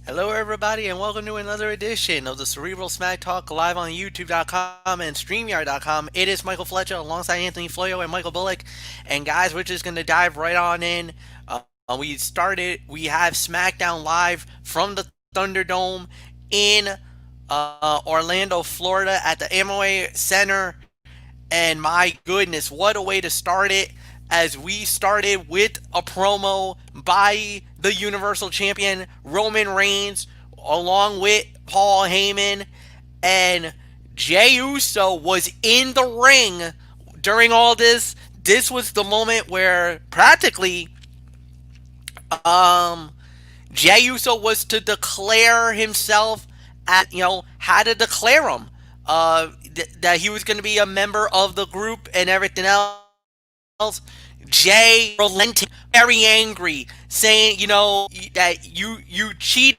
Hello, everybody, and welcome to another edition of the Cerebral Smack Talk live on YouTube.com and StreamYard.com. It is Michael Fletcher alongside Anthony Floyo and Michael Bullock. And, guys, we're just going to dive right on in. We have Smackdown live from the Thunderdome in Orlando, Florida at the Amway Center. And my goodness, what a way to start it! As we started with a promo by the Universal Champion Roman Reigns, along with Paul Heyman, and Jey Uso was in the ring during all this. This was the moment where practically um, Jey Uso was to declare himself had to declare him that he was going to be a member of the group and everything else. Jay relenting, very angry, saying, that you cheat,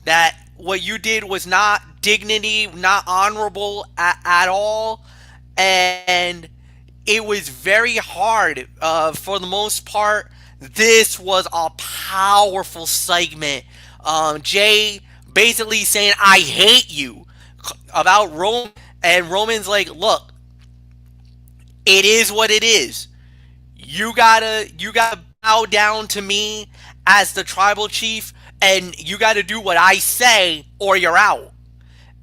that what you did was not dignity, not honorable at all, and it was very hard. For the most part, this was a powerful segment. Jay basically saying, "I hate you," about Roman, and Roman's like, "Look, it is what it is. You gotta bow down to me as the tribal chief, and you gotta do what I say, or you're out."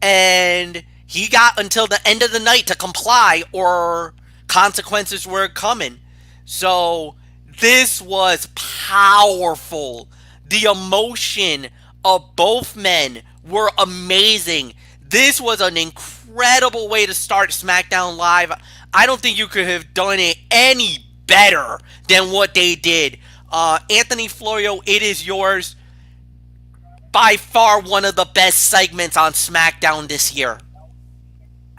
And he got until the end of the night to comply, or consequences were coming. So this was powerful. The emotion of both men were amazing. This was an incredible way to start SmackDown Live. I don't think you could have done it any better than what they did. Anthony Florio, it is yours. By far one of the best segments on SmackDown this year.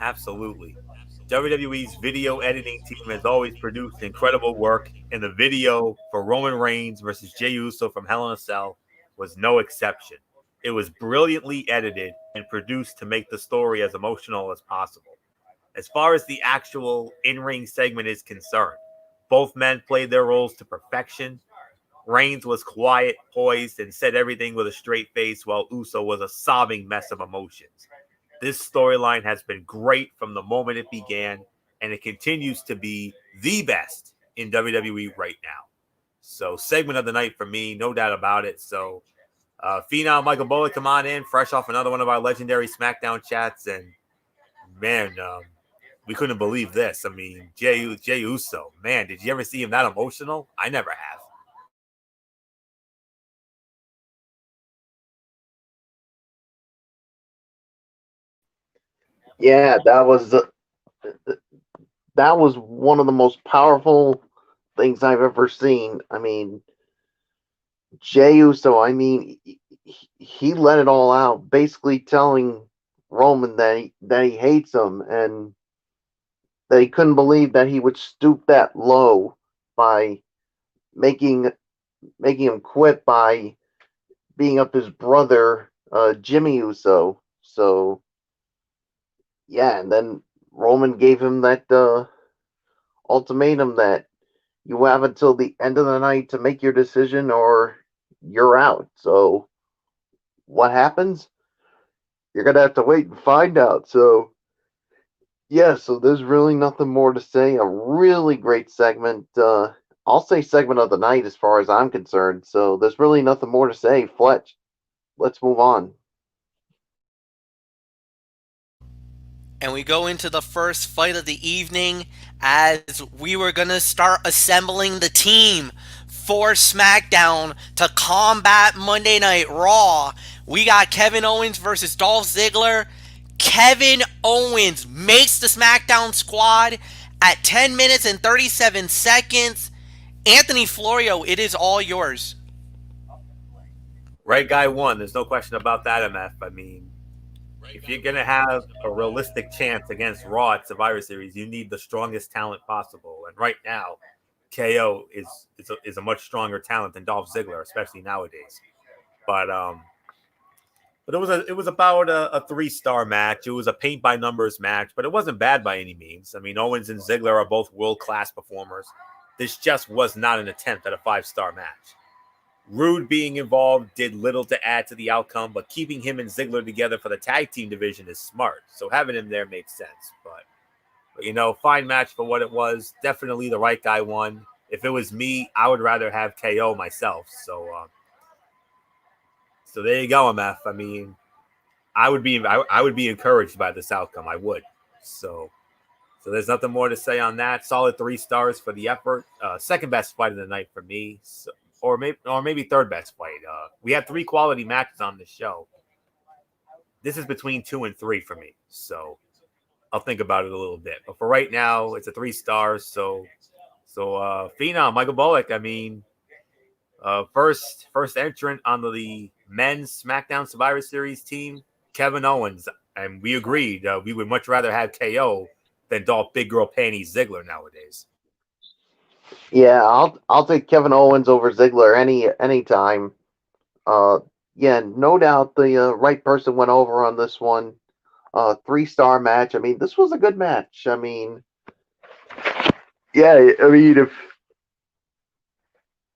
Absolutely. WWE's video editing team has always produced incredible work, and the video for Roman Reigns versus Jey Uso from Hell in a Cell was no exception. It was brilliantly edited and produced to make the story as emotional as possible. As far as the actual in ring segment is concerned, both men played their roles to perfection. Reigns was quiet, poised, and said everything with a straight face, while Uso was a sobbing mess of emotions. This storyline has been great from the moment it began, and it continues to be the best in WWE right now. So, segment of the night for me, no doubt about it. So, Phenom Michael Bullock, come on in, fresh off another one of our legendary SmackDown chats, and man, we couldn't believe this. I mean, Jey Uso, man, did you ever see him that emotional? I never have. Yeah, that was one of the most powerful things I've ever seen. I mean, Jey Uso. I mean, he let it all out, basically telling Roman that he hates him and that he couldn't believe that he would stoop that low by making making him quit by beating up his brother, Jimmy Uso. So yeah, and then Roman gave him that ultimatum that you have until the end of the night to make your decision or you're out. So what happens? You're gonna have to wait and find out. So yeah, so there's really nothing more to say. A really great segment. I'll say segment of the night as far as I'm concerned. So there's really nothing more to say. Fletch, let's move on. And we go into the first fight of the evening as we were going to start assembling the team for SmackDown to combat Monday Night Raw. We got Kevin Owens versus Dolph Ziggler. Kevin Owens makes the SmackDown squad at 10 minutes and 37 seconds. Anthony Florio, it is all yours. Right guy won. There's no question about that, MF. I mean, if you're gonna have a realistic chance against Raw at Survivor Series, you need the strongest talent possible. And right now, KO is a much stronger talent than Dolph Ziggler, especially nowadays. But it was about a 3-star match. It was a paint by numbers match, but it wasn't bad by any means. I mean, Owens and Ziggler are both world class performers. This just was not an attempt at a 5-star match. Rude being involved did little to add to the outcome, but keeping him and Ziggler together for the tag team division is smart. So having him there makes sense. But fine match for what it was. Definitely the right guy won. If it was me, I would rather have KO myself. So there you go, MF. I mean, I would be encouraged by this outcome. I would. So so there's nothing more to say on that. Solid 3 stars for the effort. Second best fight of the night for me, or maybe third best fight. We had 3 quality matches on the show. This is between 2 and 3 for me. So I'll think about it a little bit. But for right now, it's a 3 stars. So Phenom, Michael Bullock. I mean, first entrant on the men's SmackDown Survivor Series team, Kevin Owens, and we agreed we would much rather have KO than Dolph Big Girl Panties Ziggler nowadays. Yeah, I'll take Kevin Owens over Ziggler any time. Uh, yeah, no doubt the right person went over on this one. 3 star match. I mean, this was a good match. I mean, yeah, I mean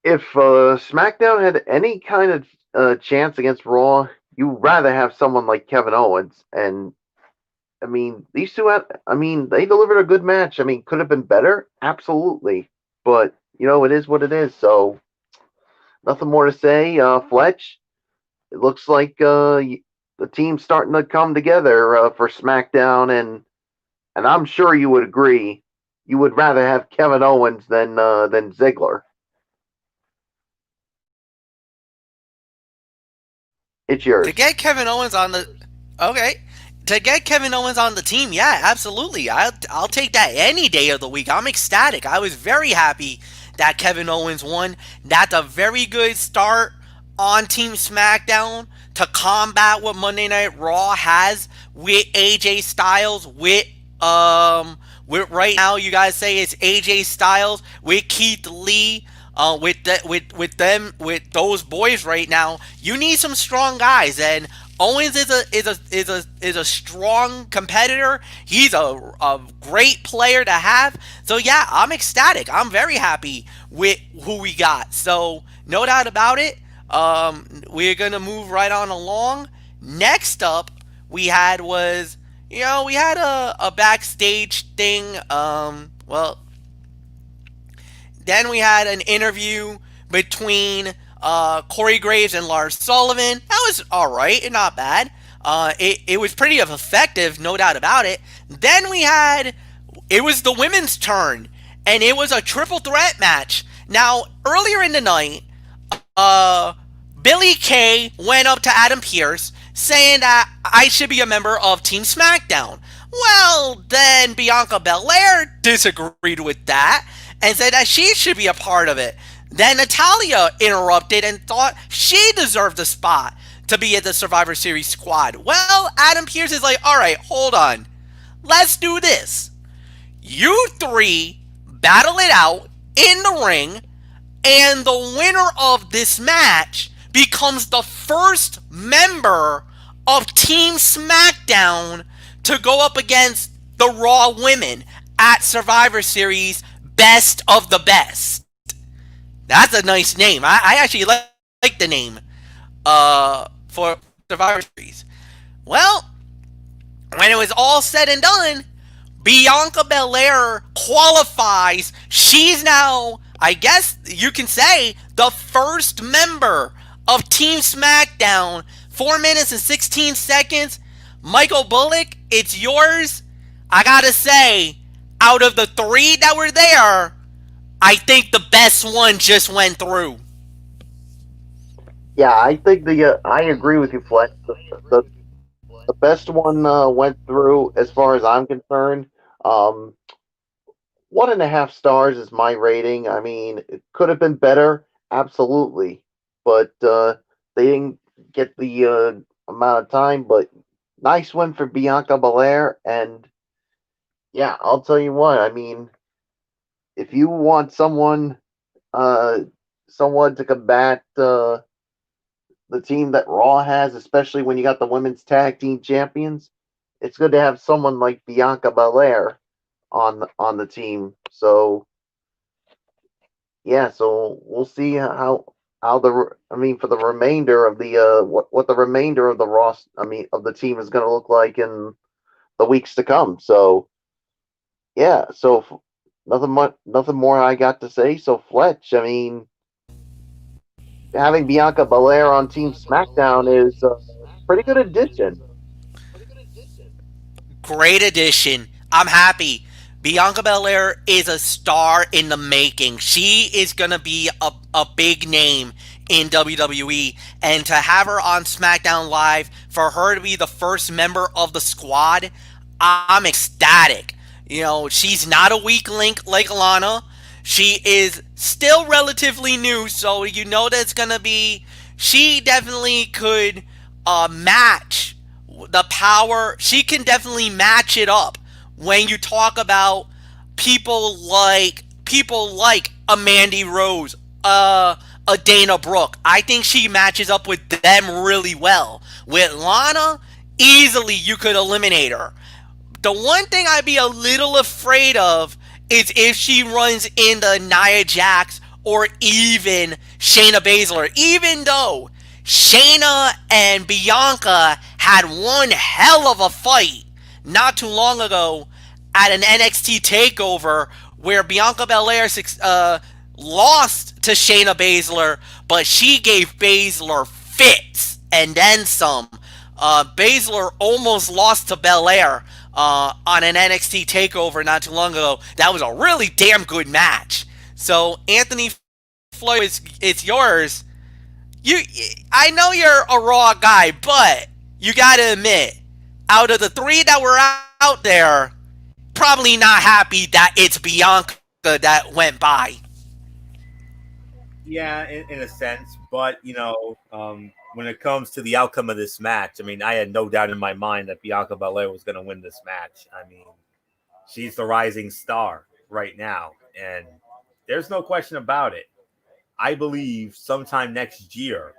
if SmackDown had any kind of chance against Raw, you'd rather have someone like Kevin Owens. And I mean, these two had. I mean, they delivered a good match. I mean, could have been better, absolutely. But it is what it is. So nothing more to say. Fletch, it looks like the team's starting to come together for SmackDown, and I'm sure you would agree. You would rather have Kevin Owens than Ziggler. It's To yours. get Kevin Owens on the okay, to get Kevin Owens on the team, yeah, absolutely. I'll take that any day of the week. I'm ecstatic. I was very happy that Kevin Owens won. That's a very good start on Team SmackDown to combat what Monday Night Raw has with AJ Styles, with right now you guys say it's AJ Styles with Keith Lee, with those boys right now. You need some strong guys, and Owens is a strong competitor. He's a great player to have. So yeah, I'm ecstatic. I'm very happy with who we got. So no doubt about it. We're gonna move right on along. Next up, we had was we had a backstage thing. Then we had an interview between Corey Graves and Lars Sullivan. That was all right, not bad. It was pretty effective, no doubt about it. Then it was the women's turn, and it was a triple threat match. Now, earlier in the night, Billy Kay went up to Adam Pearce saying that I should be a member of Team SmackDown. Well, then Bianca Belair disagreed with that and said that she should be a part of it. Then Natalia interrupted and thought she deserved a spot to be at the Survivor Series squad. Well, Adam Pearce is like, all right, hold on. Let's do this. You three battle it out in the ring, and the winner of this match becomes the first member of Team SmackDown to go up against the Raw women at Survivor Series Best of the Best. That's a nice name. I actually like the name for Survivor Series. Well, when it was all said and done, Bianca Belair qualifies. She's now, I guess you can say, the first member of Team SmackDown. 4 minutes and 16 seconds. Michael Bullock, it's yours. I gotta say, out of the 3 that were there, I think the best one just went through. Yeah, I think I agree with you, Fletch. The best one went through as far as I'm concerned. Um, 1.5 stars is my rating. I mean, it could have been better, absolutely, but they didn't get the amount of time. But nice one for Bianca Belair, and yeah, I'll tell you what. I mean, if you want uh, someone to combat the team that Raw has, especially when you got the women's tag team champions, it's good to have someone like Bianca Belair on the team. So yeah, so we'll see how I mean, for the remainder of the what the remainder of the I mean, of the team is going to look like in the weeks to come. So yeah, nothing more I got to say. So Fletch, I mean, having Bianca Belair on Team SmackDown is a pretty good addition. Great addition. I'm happy. Bianca Belair is a star in the making. She is going to be a big name in WWE. And to have her on SmackDown Live, for her to be the first member of the squad, I'm ecstatic. She's not a weak link like Lana. She is still relatively new, so that's going to be. She definitely could match the power. She can definitely match it up when you talk about people like a Mandy Rose, a Dana Brooke. I think she matches up with them really well. With Lana, easily you could eliminate her. The one thing I'd be a little afraid of is if she runs into Nia Jax or even Shayna Baszler. Even though Shayna and Bianca had one hell of a fight not too long ago at an NXT takeover where Bianca Belair lost to Shayna Baszler, but she gave Baszler fits and then some. Baszler almost lost to Belair on an NXT takeover not too long ago. That was a really damn good match. So Anthony Floyd, it's yours. You, I know you're a Raw guy, but you gotta admit, out of the three that were out there, probably not happy that it's Bianca that went by. Yeah, in a sense, but when it comes to the outcome of this match, I mean, I had no doubt in my mind that Bianca Belair was going to win this match. I mean, she's the rising star right now, and there's no question about it. I believe sometime next year,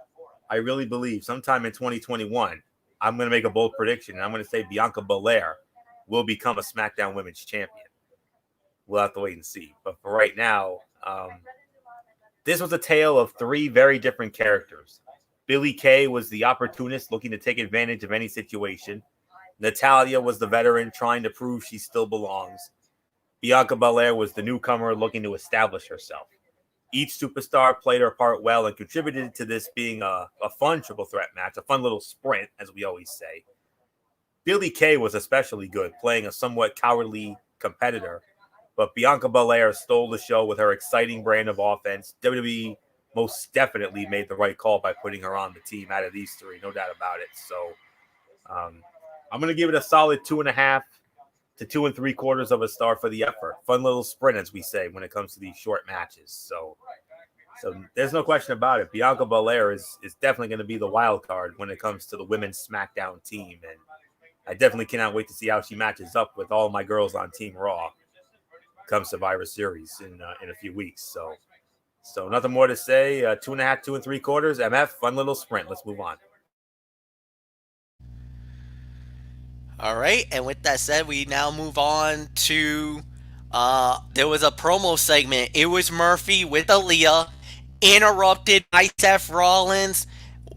I really believe sometime in 2021, I'm going to make a bold prediction, and I'm going to say Bianca Belair will become a SmackDown Women's Champion. We'll have to wait and see. But for right now, this was a tale of three very different characters. Billie Kay was the opportunist looking to take advantage of any situation. Natalya was the veteran trying to prove she still belongs. Bianca Belair was the newcomer looking to establish herself. Each superstar played her part well and contributed to this being a fun triple threat match, a fun little sprint, as we always say. Billie Kay was especially good, playing a somewhat cowardly competitor, but Bianca Belair stole the show with her exciting brand of offense. WWE most definitely made the right call by putting her on the team out of these three, no doubt about it. So I'm going to give it a solid 2.5 to 2 3/4 of a star for the effort. Fun little sprint, as we say, when it comes to these short matches. So there's no question about it. Bianca Belair is definitely going to be the wild card when it comes to the women's SmackDown team. And I definitely cannot wait to see how she matches up with all my girls on Team Raw come Survivor Series in a few weeks. So nothing more to say. 2.5, 2 3/4. MF, fun little sprint. Let's move on. All right, and with that said, we now move on to there was a promo segment. It was Murphy with Aaliyah, interrupted by Seth Rollins,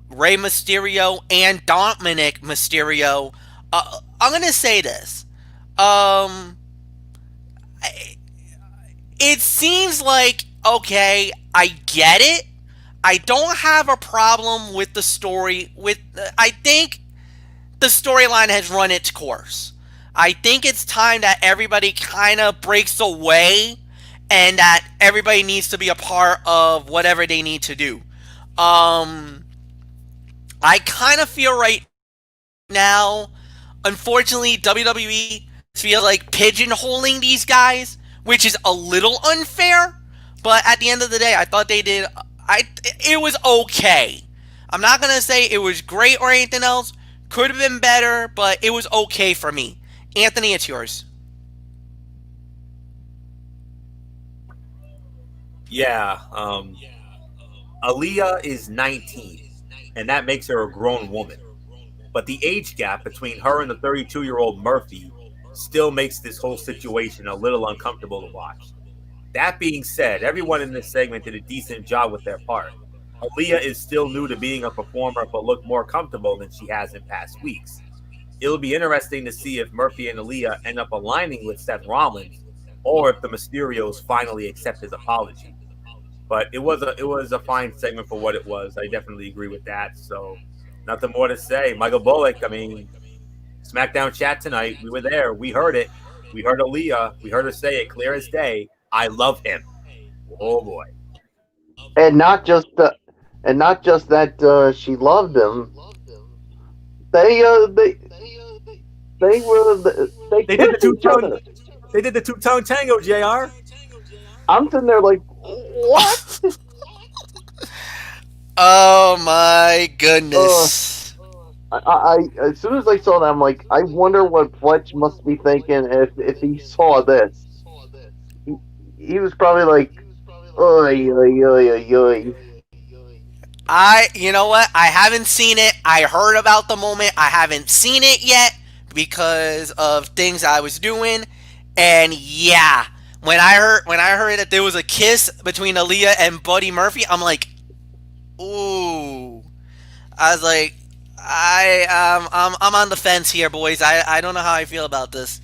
Rey Mysterio, and Dominic Mysterio. I'm gonna say this. It seems like, okay, I get it. I don't have a problem with the story. I think the storyline has run its course. I think it's time that everybody kind of breaks away and that everybody needs to be a part of whatever they need to do. I kind of feel right now, unfortunately, WWE feels like pigeonholing these guys, which is a little unfair. But at the end of the day, I thought they did. It was okay. I'm not gonna say it was great or anything else. Could have been better, but it was okay for me. Anthony, it's yours. Yeah. Aaliyah is 19, and that makes her a grown woman. But the age gap between her and the 32-year-old Murphy still makes this whole situation a little uncomfortable to watch. That being said, everyone in this segment did a decent job with their part. Aaliyah is still new to being a performer, but looked more comfortable than she has in past weeks. It'll be interesting to see if Murphy and Aaliyah end up aligning with Seth Rollins, or if the Mysterios finally accept his apology. But it was a fine segment for what it was. I definitely agree with that. So nothing more to say. Michael Bullock. I mean, SmackDown chat tonight. We were there. We heard it. We heard Aaliyah. We heard her say it clear as day. I love him. Oh boy. and not just and not just that she loved him. They they They did the kissed two each tone. other. They did the two-tone tango. Jr. I'm sitting there like, what? Oh my Uh, goodness. as soon as I saw that, I'm like, I wonder what Fletch must be thinking if he saw this. He, he was probably like, oy, oy, oy, oy, oy. You know what? I haven't seen it. I heard about the moment. I haven't seen it yet because of things I was doing. And yeah, when I heard that there was a kiss between Aaliyah and Buddy Murphy, I'm like, ooh. I was like, I'm on the fence here, boys. I don't know how I feel about this.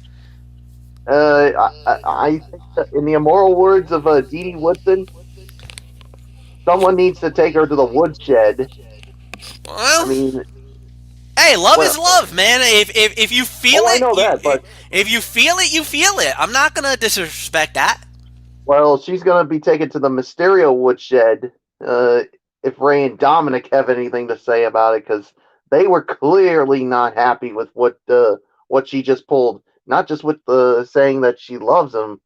I think that in the immoral words of Dee Dee Woodson, someone needs to take her to the woodshed. I Well, mean, hey, love is well, love, man. If you feel oh, I it, know you that, but if you feel it, you feel it. I'm not gonna disrespect that. well, she's gonna be taken to the Mysterio woodshed. Uh, if Ray and Dominic have anything to say about it, because they were clearly not happy with what she just pulled. Not just with the saying that she loves him,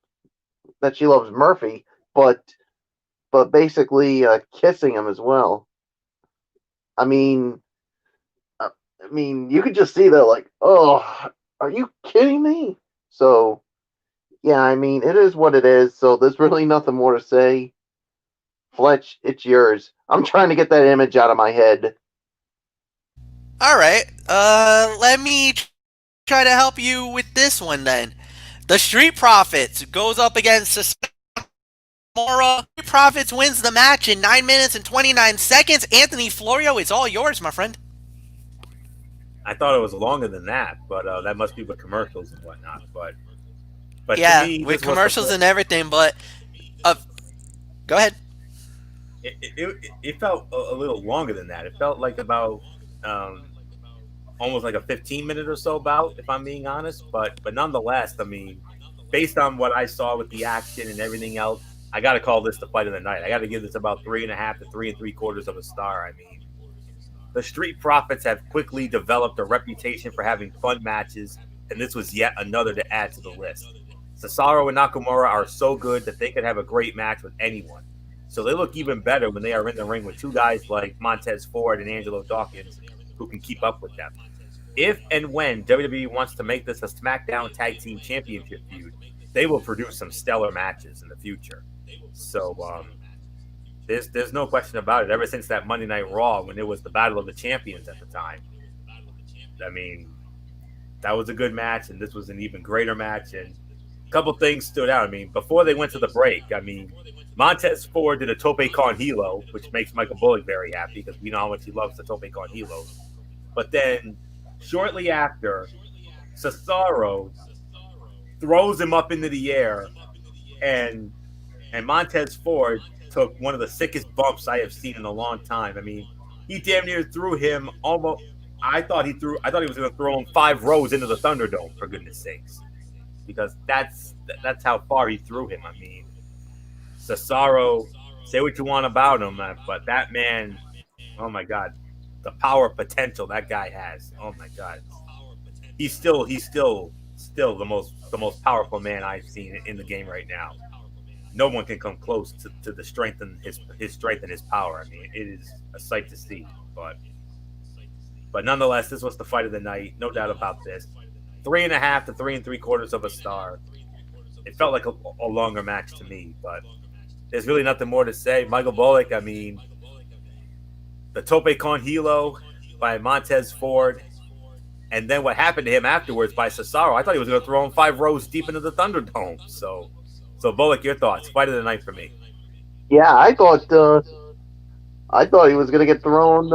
that she loves Murphy, but basically kissing him as well. I mean, I mean, you could just see that, like, oh, are you kidding me? So yeah, I mean, it is what it is. So there's really nothing more to say. Fletch, it's yours. I'm trying to get that image out of my head. All right. Let me try to help you with this one then. The Street Profits goes up against Samora. Street Profits wins the match in 9 minutes and 29 seconds. Anthony Florio, it's all yours, my friend. I thought it was longer than that, but that must be with commercials and whatnot. But to Yeah, me, with this was the commercials and everything, but uh, go ahead. it felt a little longer than that. It felt like about um, almost like a 15-minute or so bout, if I'm being honest. But nonetheless, I mean, based on what I saw with the action and everything else, I got to call this the fight of the night. I got to give this about 3.5 to 3.75 of a star. I mean, the Street Profits have quickly developed a reputation for having fun matches, and this was yet another to add to the list. Cesaro and Nakamura are so good that they could have a great match with anyone. So they look even better when they are in the ring with two guys like Montez Ford and Angelo Dawkins who can keep up with them. If and when WWE wants to make this a SmackDown Tag Team Championship feud, they will produce some stellar matches in the future. So there's no question about it. Ever since that Monday Night Raw, when it was the Battle of the Champions at the time, I mean, that was a good match, and this was an even greater match. And a couple things stood out. I mean, before they went to the break, I mean, Montez Ford did a Tope Con Hilo, which makes Michael Bullock very happy because we know how much he loves the Tope Con Hilos. But then, shortly after, Cesaro throws him up into the air, and Montez Ford took one of the sickest bumps I have seen in a long time. I mean, he damn near threw him almost. I thought he was going to throw him 5 rows into the Thunderdome, for goodness sakes, because that's how far he threw him. I mean, Cesaro, say what you want about him, but that man, oh my god, the power potential that guy has. Oh my god, he's still the most powerful man I've seen in the game right now. No one can come close to the strength and his strength and his power. I mean, it is a sight to see. But nonetheless, this was the fight of the night, no doubt about this. 3.5 to 3.75 of a star. It felt like a longer match to me, but there's really nothing more to say. Michael Bullock, I mean, the Tope Con Hilo by Montez Ford, and then what happened to him afterwards by Cesaro. I thought he was going to throw him 5 rows deep into the Thunderdome. So Bullock, your thoughts? Fight of the night for me. Yeah, I thought I thought he was going to get thrown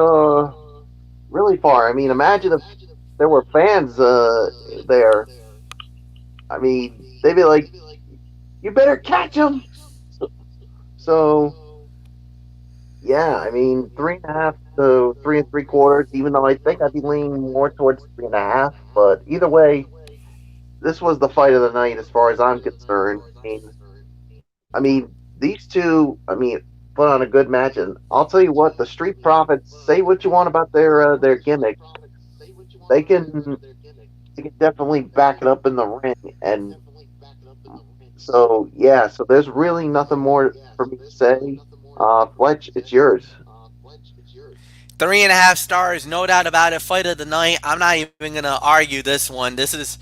really far. I mean, imagine if there were fans there. I mean, they'd be like, "You better catch him." So yeah, I mean, 3.5 to 3 3/4. Even though I think I'd be leaning more towards 3.5, but either way, this was the fight of the night as far as I'm concerned. I mean, these two. I mean, put on a good match, and I'll tell you what, the Street Profits. Say what you want about their gimmick, they can they can definitely back it up in the ring, and so yeah. So there's really nothing more for me to say. Fletch, it's yours. 3.5 stars, no doubt about it. Fight of the night. I'm not even gonna argue this one. This is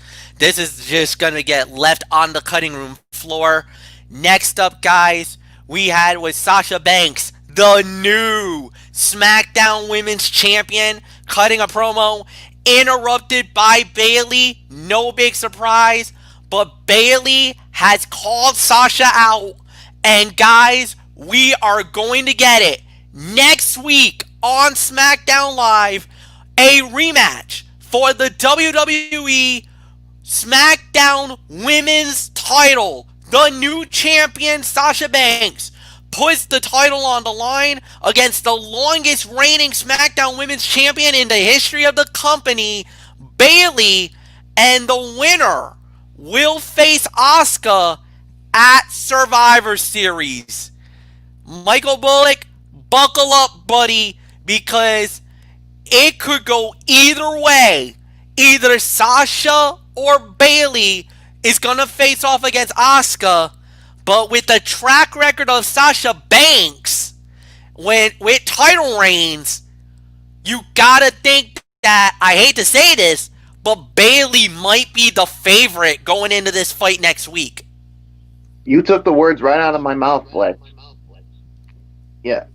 just gonna get left on the cutting room floor. Next up, guys, we had with Sasha Banks, the new SmackDown Women's Champion, cutting a promo, interrupted by Bayley. No big surprise, but Bayley has called Sasha out, and guys, we are going to get it next week on SmackDown Live, a rematch for the WWE SmackDown Women's title. The new champion, Sasha Banks, puts the title on the line against the longest reigning SmackDown Women's champion in the history of the company, Bayley, and the winner will face Asuka at Survivor Series. Michael Bullock, buckle up, buddy, because it could go either way. Either Sasha or Bayley is gonna face off against Asuka, but with the track record of Sasha Banks, with title reigns, you gotta think that, I hate to say this, but Bayley might be the favorite going into this fight next week. You took the words right out of my mouth, Fletch. Yeah.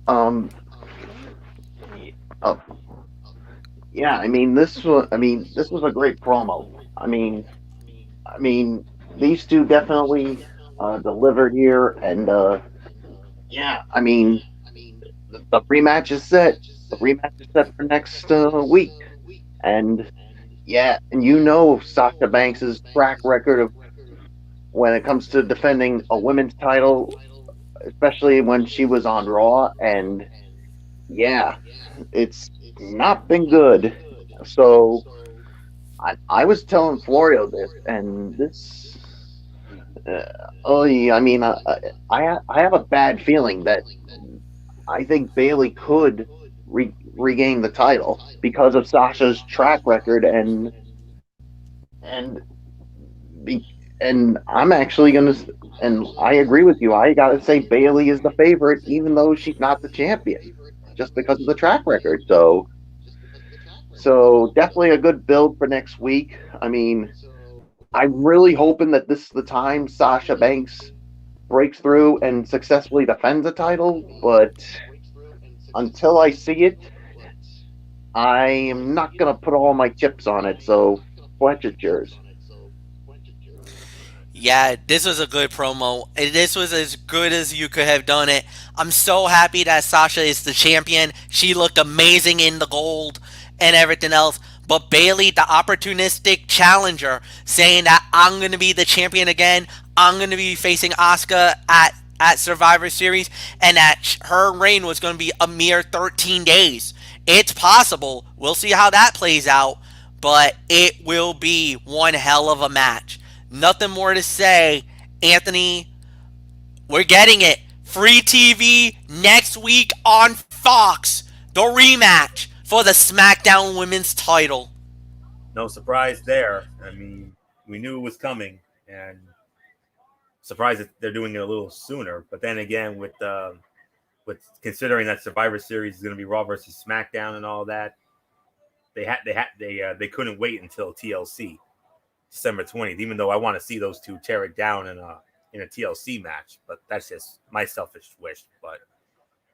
Um. Oh, yeah. I mean, this was a great promo. I mean, these two definitely delivered here, and yeah. I mean, the rematch is set. The rematch is set for next week, and yeah, and you know Sasha Banks's track record of when it comes to defending a women's title, especially when she was on Raw, and yeah, it's not been good. So I was telling Florio this, and this. Oh, yeah, I mean, I have a bad feeling that I think Bailey could regain the title because of Sasha's track record, and be, and I'm actually gonna, and I agree with you. I gotta say Bailey is the favorite, even though she's not the champion, just because of the track record. So definitely a good build for next week. I mean, I'm really hoping that this is the time Sasha Banks breaks through and successfully defends the title, but until I see it, I am not going to put all my chips on it. So, Fletch, it's yours. Yeah, this was a good promo. This was as good as you could have done it. I'm so happy that Sasha is the champion. She looked amazing in the gold and everything else. But Bailey, the opportunistic challenger, saying that I'm going to be the champion again. I'm going to be facing Asuka at Survivor Series, and that her reign was going to be a mere 13 days. It's possible. We'll see how that plays out, but it will be one hell of a match. Nothing more to say. Anthony, we're getting it. Free TV next week on Fox. The rematch for the SmackDown Women's title. No surprise there. I mean, we knew it was coming, and surprised that they're doing it a little sooner. But then again, with considering that Survivor Series is going to be Raw versus SmackDown and all that, they couldn't wait until TLC December 20th. Even though I want to see those two tear it down in a TLC match, but that's just my selfish wish.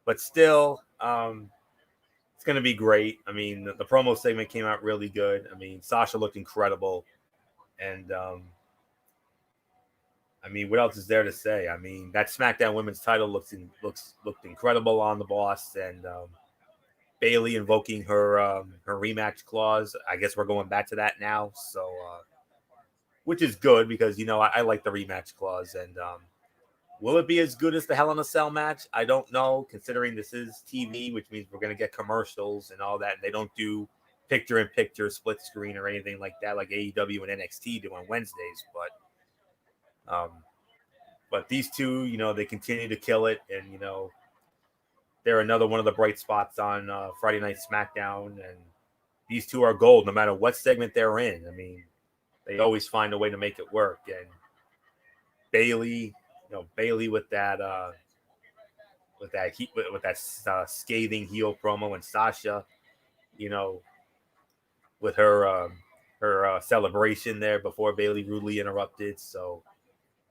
But still, it's going to be great. I mean, the promo segment came out really good. I mean, Sasha looked incredible, and I mean, what else is there to say? I mean, that SmackDown Women's title looked incredible on the Boss, and Bailey invoking her rematch clause. I guess we're going back to that now, so which is good because I like the rematch clause. And will it be as good as the Hell in a Cell match? I don't know, considering this is TV, which means we're going to get commercials and all that. And they don't do picture-in-picture, split screen, or anything like that, like AEW and NXT do on Wednesdays. But these two, they continue to kill it, and they're another one of the bright spots on Friday Night SmackDown. And these two are gold, no matter what segment they're in. I mean, they always find a way to make it work. And Bailey, Bailey with that scathing heel promo, and Sasha, you know, with her celebration there before Bailey rudely interrupted. So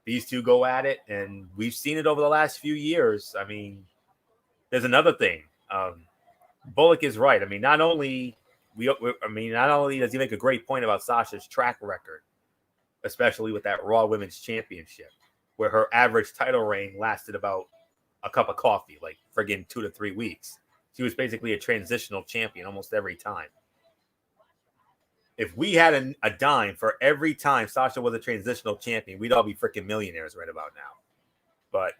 these two go at it, and we've seen it over the last few years. I mean, there's another thing. Bullock is right. I mean, not only does he make a great point about Sasha's track record, especially with that Raw Women's Championship, where her average title reign lasted about a cup of coffee, like friggin' 2 to 3 weeks. She was basically a transitional champion almost every time. If we had a dime for every time Sasha was a transitional champion, we'd all be freaking millionaires right about now. But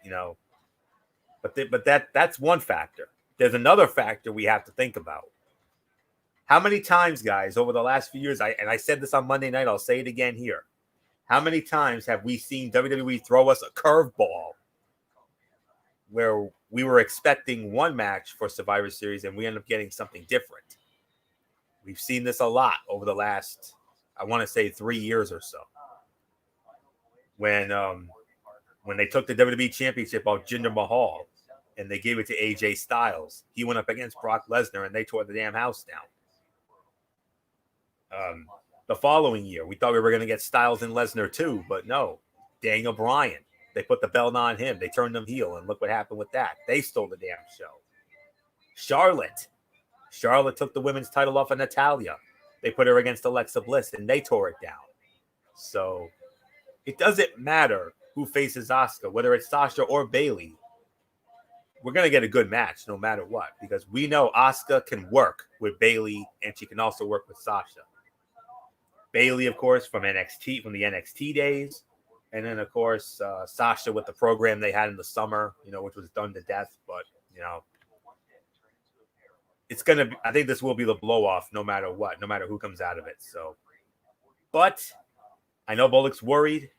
that's one factor. There's another factor we have to think about. How many times, guys, over the last few years, I said this on Monday night, I'll say it again here. How many times have we seen WWE throw us a curveball where we were expecting one match for Survivor Series and we end up getting something different? We've seen this a lot over the last, I want to say, 3 years or so. When they took the WWE Championship off Jinder Mahal and they gave it to AJ Styles, he went up against Brock Lesnar and they tore the damn house down. The following year, we thought we were going to get Styles and Lesnar too, but no. Daniel Bryan, they put the belt on him. They turned him heel, and look what happened with that. They stole the damn show. Charlotte took the women's title off of Natalya. They put her against Alexa Bliss, and they tore it down. So it doesn't matter who faces Asuka, whether it's Sasha or Bailey. We're going to get a good match no matter what, because we know Asuka can work with Bailey, and she can also work with Sasha. Bailey, of course, from the NXT days. And then, of course, Sasha with the program they had in the summer, which was done to death. But, it's going to be, I think this will be the blow off no matter what, no matter who comes out of it. So, but I know Bullock's worried,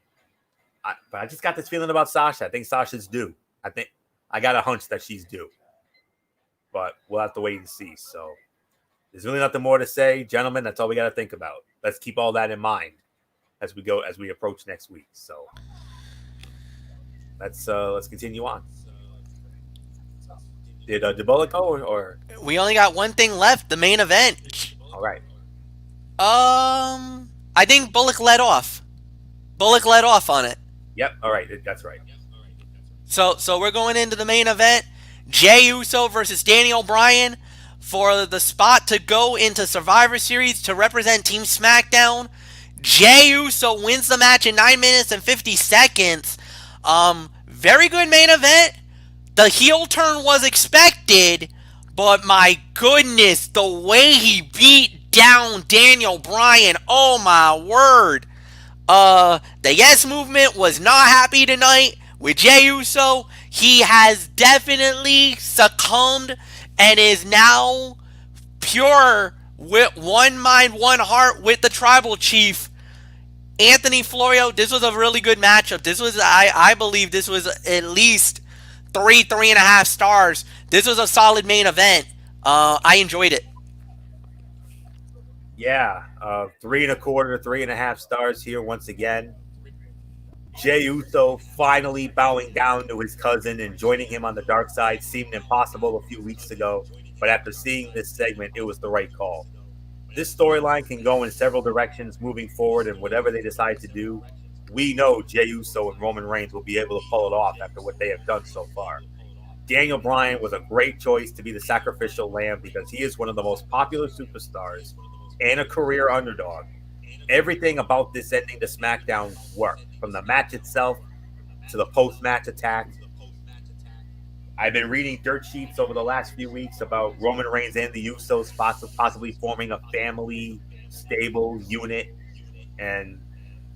but I just got this feeling about Sasha. I think Sasha's due. I got a hunch that she's due, but we'll have to wait and see. So there's really nothing more to say, gentlemen. That's all we got to think about. Let's keep all that in mind as we approach next week. So let's continue on. Did Bullock go or? We only got one thing left, the main event. All right. I think Bullock led off. Bullock led off on it. Yep. All right. That's right. So we're going into the main event. Jey Uso versus Daniel Bryan for the spot to go into Survivor Series to represent Team SmackDown. Jey Uso wins the match in 9 minutes and 50 seconds. Very good main event. The heel turn was expected, but my goodness, the way he beat down Daniel Bryan, oh my word. The Yes Movement was not happy tonight with Jey Uso. He has definitely succumbed and is now pure with one mind, one heart with the tribal chief, Anthony Florio. This was a really good matchup. This was, I believe this was at least 3.5 stars. This was a solid main event. I enjoyed it. Yeah, 3.25, 3.5 stars here once again. Jey Uso finally bowing down to his cousin and joining him on the dark side seemed impossible a few weeks ago, but after seeing this segment, it was the right call. This storyline can go in several directions moving forward, and whatever they decide to do, we know Jey Uso and Roman Reigns will be able to pull it off after what they have done so far. Daniel Bryan was a great choice to be the sacrificial lamb because he is one of the most popular superstars and a career underdog. Everything about this ending to SmackDown worked, from the match itself to the post match attack. I've been reading dirt sheets over the last few weeks about Roman Reigns and the Usos possibly forming a family stable unit, and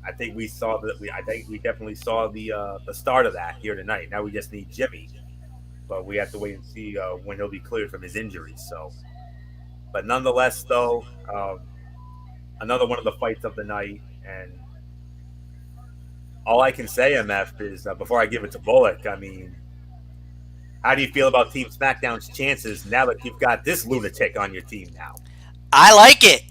I think we saw that. I think we definitely saw the start of that here tonight. Now we just need Jimmy, but we have to wait and see when he'll be cleared from his injuries. So, but nonetheless, though, another one of the fights of the night, and all I can say, MF, is before I give it to Bullock, I mean, how do you feel about Team SmackDown's chances now that you've got this lunatic on your team now? I like it.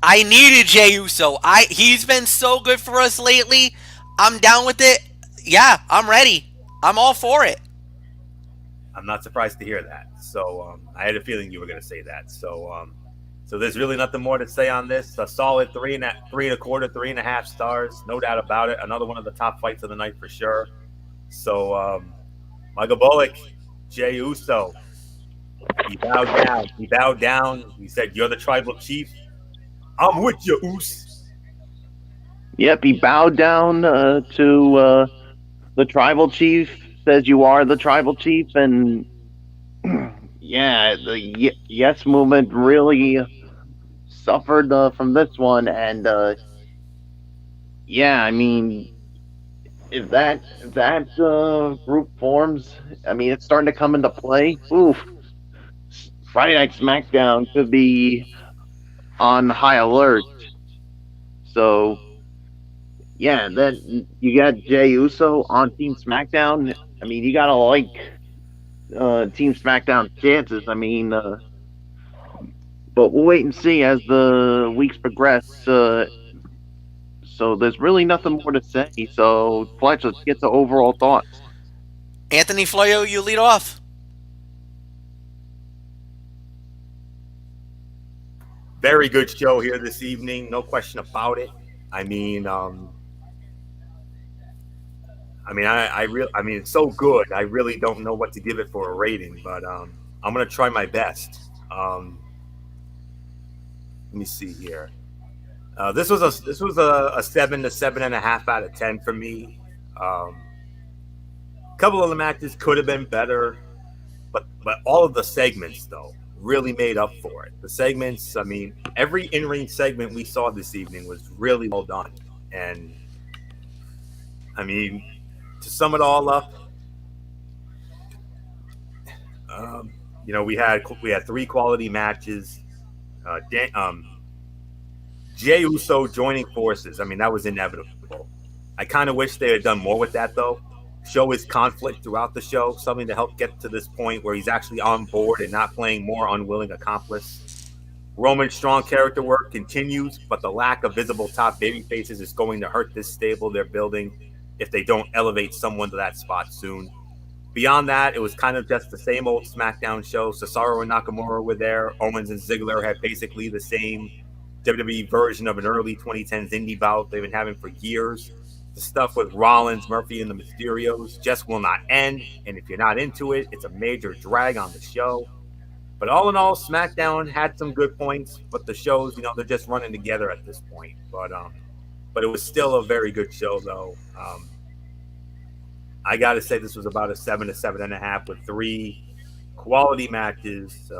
I needed Jey Uso. He's been so good for us lately. I'm down with it. Yeah, I'm ready. I'm all for it. I'm not surprised to hear that. So I had a feeling you were going to say that. So there's really nothing more to say on this. A solid three and a quarter, 3.5 stars, no doubt about it. Another one of the top fights of the night for sure. So Michael Bullock, Jey Uso, he bowed down. He bowed down. He said, "You're the tribal chief. I'm with you, Us." Yep, he bowed down to the tribal chief. Says you are the tribal chief, and yeah, the yes movement really suffered from this one. And yeah, I mean, if that group forms, I mean, it's starting to come into play. Oof, Friday Night SmackDown could be on high alert. So yeah, then you got Jey Uso on Team SmackDown. I mean, you gotta like Team SmackDown's chances. I mean, but we'll wait and see as the weeks progress. So there's really nothing more to say. So Fletch, let's get to overall thoughts. Anthony Floyo, you lead off. Very good show here this evening, no question about it. I mean, I mean, it's so good. I really don't know what to give it for a rating, but I'm gonna try my best. Let me see here. This was a 7 to 7.5 out of 10 for me. A couple of the matches could have been better, but all of the segments though really made up for it. The segments, I mean, every in-ring segment we saw this evening was really well done, and I mean, to sum it all up, we had 3 quality matches. Jey Uso joining forces. I mean, that was inevitable. I kind of wish they had done more with that, though. Show his conflict throughout the show, something to help get to this point where he's actually on board and not playing more unwilling accomplice. Roman's strong character work continues, but the lack of visible top baby faces is going to hurt this stable they're building if they don't elevate someone to that spot soon. Beyond that, it was kind of just the same old SmackDown show. Cesaro and Nakamura were there. Owens and Ziggler had basically the same WWE version of an early 2010s indie bout they've been having for years. The stuff with Rollins, Murphy, and the Mysterios just will not end, and if you're not into it, it's a major drag on the show. But all in all, SmackDown had some good points, but the shows, they're just running together at this point. But it was still a very good show, though. I got to say this was about a 7 to 7.5 with 3 quality matches.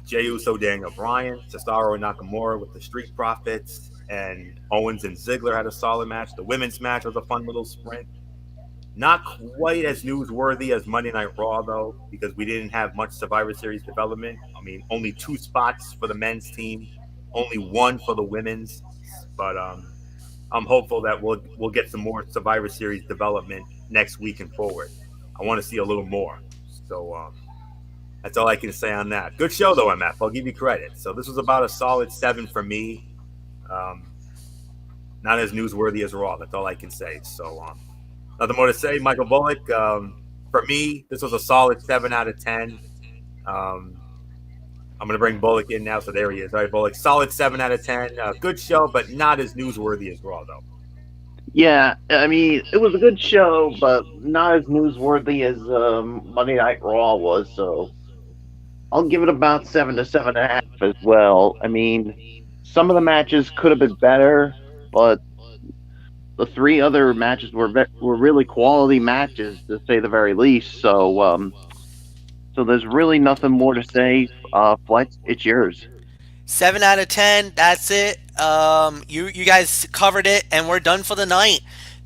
Jey Uso, Daniel Bryan, Cesaro and Nakamura with the Street Profits, and Owens and Ziggler had a solid match. The women's match was a fun little sprint. Not quite as newsworthy as Monday Night Raw, though, because we didn't have much Survivor Series development. I mean, only 2 spots for the men's team, only 1 for the women's. But I'm hopeful that we'll get some more Survivor Series development next week and forward. I want to see a little more. So that's all I can say on that. Good show, though, MF. I'll give you credit. So this was about a solid 7 for me. Not as newsworthy as Raw. That's all I can say. So nothing more to say. Michael Bullock, for me, this was a solid 7 out of 10. I'm going to bring Bullock in now. So there he is. All right, Bullock. Solid 7 out of 10. Good show, but not as newsworthy as Raw, though. Yeah, I mean, it was a good show, but not as newsworthy as Monday Night Raw was. So I'll give it about 7 to 7.5 as well. I mean, some of the matches could have been better, but the three other matches were really quality matches to say the very least. So there's really nothing more to say. Flex, it's yours. 7 out of 10. That's it. You guys covered it, and we're done for the night.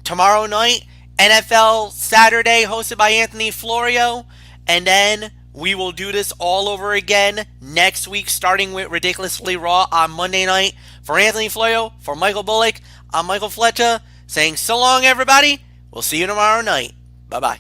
Tomorrow night, NFL Saturday, hosted by Anthony Florio, and then we will do this all over again next week, starting with Ridiculously Raw on Monday night. For Anthony Florio, for Michael Bullock, I'm Michael Fletcher, saying so long, everybody. We'll see you tomorrow night. Bye bye.